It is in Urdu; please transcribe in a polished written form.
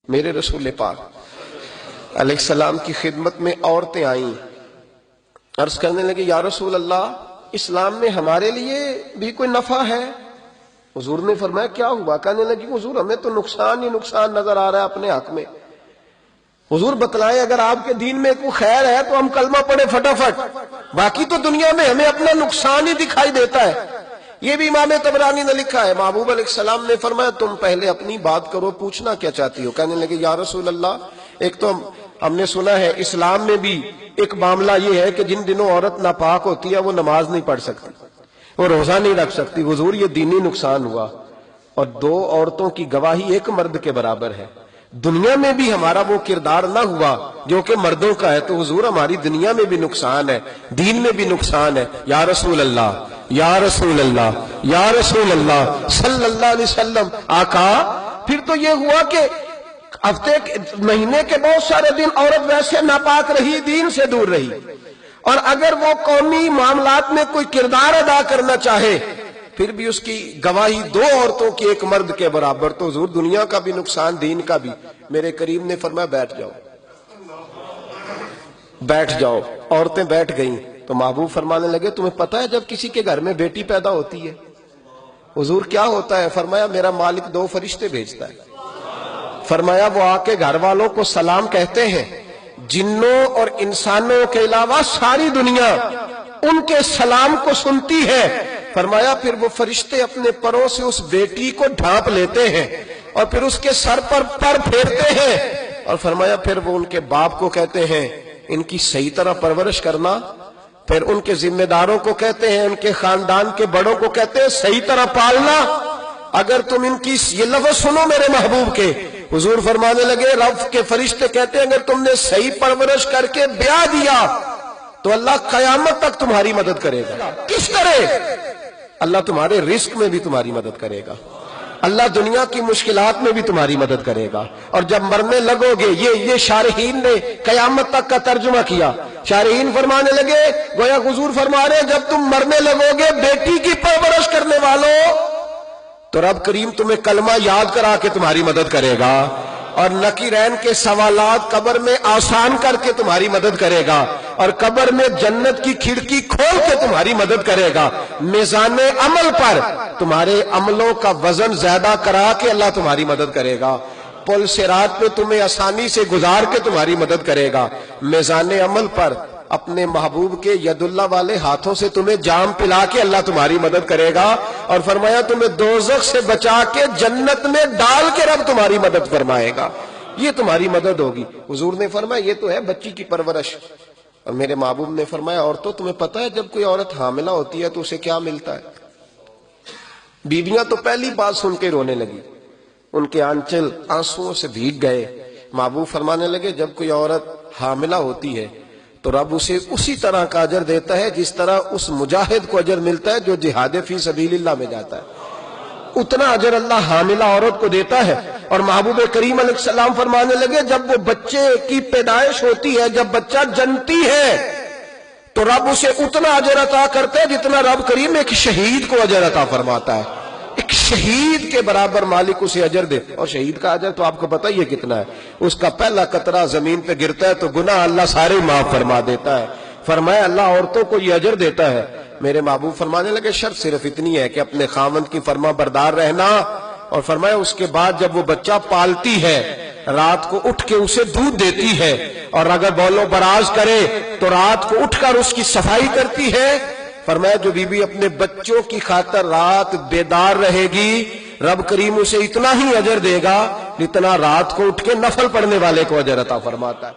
میرے رسول پاک علیہ السلام کی خدمت میں عورتیں آئیں، عرض کرنے لگے یا رسول اللہ، اسلام میں ہمارے لیے بھی کوئی نفع ہے؟ حضور نے فرمایا کیا ہوا؟ کہنے لگی حضور ہمیں تو نقصان ہی نقصان نظر آ رہا ہے اپنے حق میں۔ حضور بتلائیں اگر آپ کے دین میں کوئی خیر ہے تو ہم کلمہ پڑھیں فٹافٹ، باقی تو دنیا میں ہمیں اپنا نقصان ہی دکھائی دیتا ہے۔ یہ بھی امام طبرانی نے لکھا ہے، محبوب علیہ السلام نے فرمایا تم پہلے اپنی بات کرو، پوچھنا کیا چاہتی ہو؟ کہنے لگے یا رسول اللہ، ایک تو ہم نے سنا ہے اسلام میں بھی ایک معاملہ یہ ہے کہ جن دنوں عورت ناپاک ہوتی ہے وہ نماز نہیں پڑھ سکتی، وہ روزہ نہیں رکھ سکتی۔ حضور یہ دینی نقصان ہوا، اور دو عورتوں کی گواہی ایک مرد کے برابر ہے۔ دنیا میں بھی ہمارا وہ کردار نہ ہوا جو کہ مردوں کا ہے تو حضور ہماری دنیا میں بھی نقصان ہے، دین میں بھی نقصان ہے۔ یا رسول اللہ، یا رسول اللہ، یا رسول اللہ صلی اللہ علیہ وسلم۔ آقا پھر تو یہ ہوا کہ ہفتے مہینے کے بہت سارے دن عورت ویسے ناپاک رہی، دین سے دور رہی، اور اگر وہ قومی معاملات میں کوئی کردار ادا کرنا چاہے پھر بھی اس کی گواہی دو عورتوں کی ایک مرد کے برابر، تو حضور دنیا کا بھی نقصان دین کا بھی۔ میرے کریم نے فرمایا بیٹھ جاؤ، بیٹھ جاؤ۔ عورتیں بیٹھ گئیں تو محبوب فرمانے لگے تمہیں پتہ ہے جب کسی کے گھر میں بیٹی پیدا ہوتی ہے حضور کیا ہوتا ہے؟ فرمایا میرا مالک دو فرشتے بھیجتا ہے، فرمایا وہ آ کے گھر والوں کو سلام کہتے ہیں، جنوں اور انسانوں کے علاوہ ساری دنیا ان کے سلام کو سنتی ہے۔ فرمایا پھر وہ فرشتے اپنے پروں سے اس بیٹی کو ڈھانپ لیتے ہیں اور پھر اس کے سر پر پر پھیرتے ہیں، اور فرمایا پھر وہ ان کے باپ کو کہتے ہیں ان کی صحیح طرح پرورش کرنا، پھر ان کے ذمہ داروں کو کہتے ہیں، ان کے خاندان کے بڑوں کو کہتے ہیں صحیح طرح پالنا۔ اگر تم ان کی یہ لفظ سنو میرے محبوب کے، حضور فرمانے لگے رب کے فرشتے کہتے ہیں اگر تم نے صحیح پرورش کر کے بیاہ دیا تو اللہ قیامت تک تمہاری مدد کرے گا۔ کس طرح؟ اللہ تمہارے رزق میں بھی تمہاری مدد کرے گا، اللہ دنیا کی مشکلات میں بھی تمہاری مدد کرے گا، اور جب مرنے لگو گے، یہ شارحین نے قیامت تک کا ترجمہ کیا۔ شارحین فرمانے لگے گویا حضور فرما رہے جب تم مرنے لگو گے بیٹی کی پرورش کرنے والوں تو رب کریم تمہیں کلمہ یاد کرا کے تمہاری مدد کرے گا، اور نکیرین کے سوالات قبر میں آسان کر کے تمہاری مدد کرے گا، اور قبر میں جنت کی کھڑکی کھول کے تمہاری مدد کرے گا۔ میزان عمل پر تمہارے عملوں کا وزن زیادہ کرا کے اللہ تمہاری مدد کرے گا، پل صراط پہ تمہیں آسانی سے گزار کے تمہاری مدد کرے گا۔ میزان عمل پر اپنے محبوب کے ید اللہ والے ہاتھوں سے تمہیں جام پلا کے اللہ تمہاری مدد کرے گا، اور فرمایا تمہیں دوزخ سے بچا کے جنت میں ڈال کے رب تمہاری مدد فرمائے گا۔ یہ تمہاری مدد ہوگی۔ حضور نے فرمایا یہ تو ہے بچی کی پرورش، اور میرے محبوب نے فرمایا عورتوں تمہیں پتہ ہے جب کوئی عورت حاملہ ہوتی ہے تو اسے کیا ملتا ہے؟ بیویاں تو پہلی بات سن کے رونے لگی، ان کے آنچل آنسوؤں سے بھیگ گئے۔ محبوب فرمانے لگے جب کوئی عورت حاملہ ہوتی ہے تو رب اسے اسی طرح کا اجر دیتا ہے جس طرح اس مجاہد کو اجر ملتا ہے جو جہاد فی سبیل اللہ میں جاتا ہے، اتنا اجر اللہ حاملہ عورت کو دیتا ہے۔ اور محبوب کریم علیہ السلام فرمانے لگے جب وہ بچے کی پیدائش ہوتی ہے، جب بچہ جنتی ہے تو رب اسے اتنا اجر عطا کرتا ہے جتنا رب کریم ایک شہید کو اجر عطا فرماتا ہے۔ ایک شہید کے برابر مالک اسے اجر دے، اور شہید کا اجر تو آپ کو پتہ ہی ہے کتنا ہے، اس کا پہلا قطرہ زمین پہ گرتا ہے تو گناہ اللہ سارے معاف فرما دیتا ہے۔ فرمایا اللہ عورتوں کو یہ اجر دیتا ہے۔ میرے محبوب فرمانے لگے شرط صرف اتنی ہے کہ اپنے خاوند کی فرما بردار رہنا، اور فرمایا اس کے بعد جب وہ بچہ پالتی ہے رات کو اٹھ کے اسے دودھ دیتی ہے، اور اگر بول و براز کرے تو رات کو اٹھ کر اس کی صفائی کرتی ہے۔ فرمایا جو بی بی اپنے بچوں کی خاطر رات بیدار رہے گی رب کریم اسے اتنا ہی اجر دے گا جتنا رات کو اٹھ کے نفل پڑھنے والے کو اجر عطا فرماتا ہے۔